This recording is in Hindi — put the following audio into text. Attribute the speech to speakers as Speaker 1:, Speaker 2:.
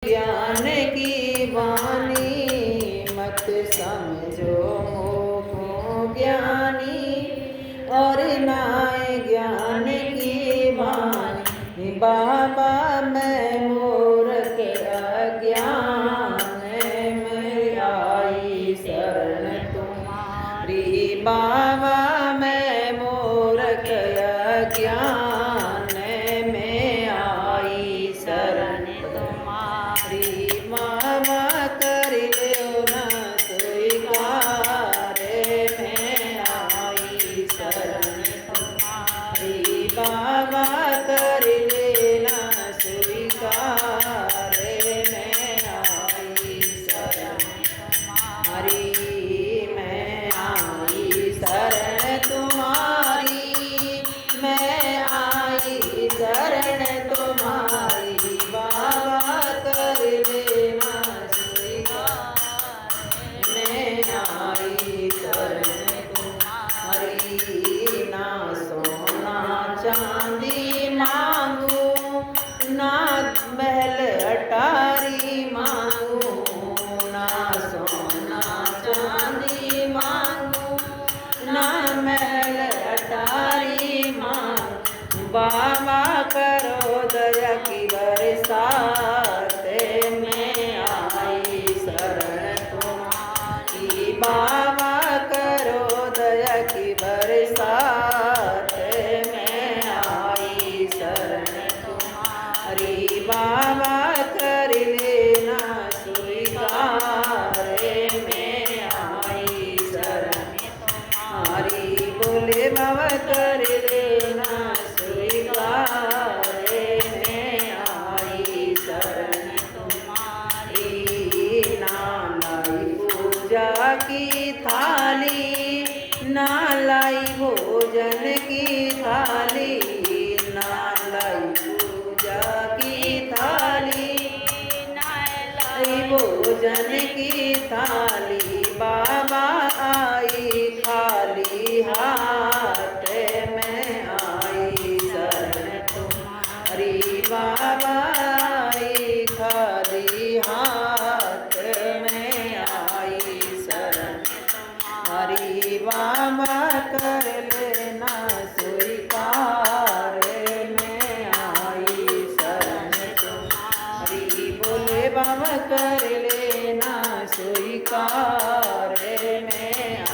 Speaker 1: ज्ञान की वाणी मत समझो मोह ज्ञानी और नाय ज्ञान की वाणी। बाबा मैं मूर्ख अज्ञान में आई शरण तुम्हारी। बाबा मैं मूर्ख अज्ञान में आई शरण तुम्हारी। मामा कर लो न स्वीकार मैं आई शरण तुम्हारी। बाबा कर लेना स्वीकार मैं आई शरण तुम्हारी। मैं आई शरण तुम्हारी। मैं आई शरण तुम्हारी। बाबा कर लेना स्वीकार मैं आई शरण तुम्हारी। ना सोना चांदी मांगू ना महल अटारी मांगू। ना सोना चांदी मांगू ना महल अटारी मांगू। बाबा करो दया की बरसात मैं आई शरण तुम्हारी। बाबा करो दया की बरसात मैं आई शरण तुम्हारी। बाबा कर लेना स्वीकार मैं आई शरण तुम्हारी। बोले बाबा कर लेना स्वीकार मैं आई शरण तुम्हारी। ना लाई पूजा की थाली ना लाई भोजन की थाली। ना लाई पूजा की थाली ना लाई भोजन की थाली। बाबा आई खाली हाथ मैं आई शरण तुम्हारी। बाबा आई खाली हाथ मैं आई शरण तुम्हारी। बाबा कर लेना स्वीकार मैं आई शरण तुम्हारी। बोले बाबा कर लेना स्वीकार मैं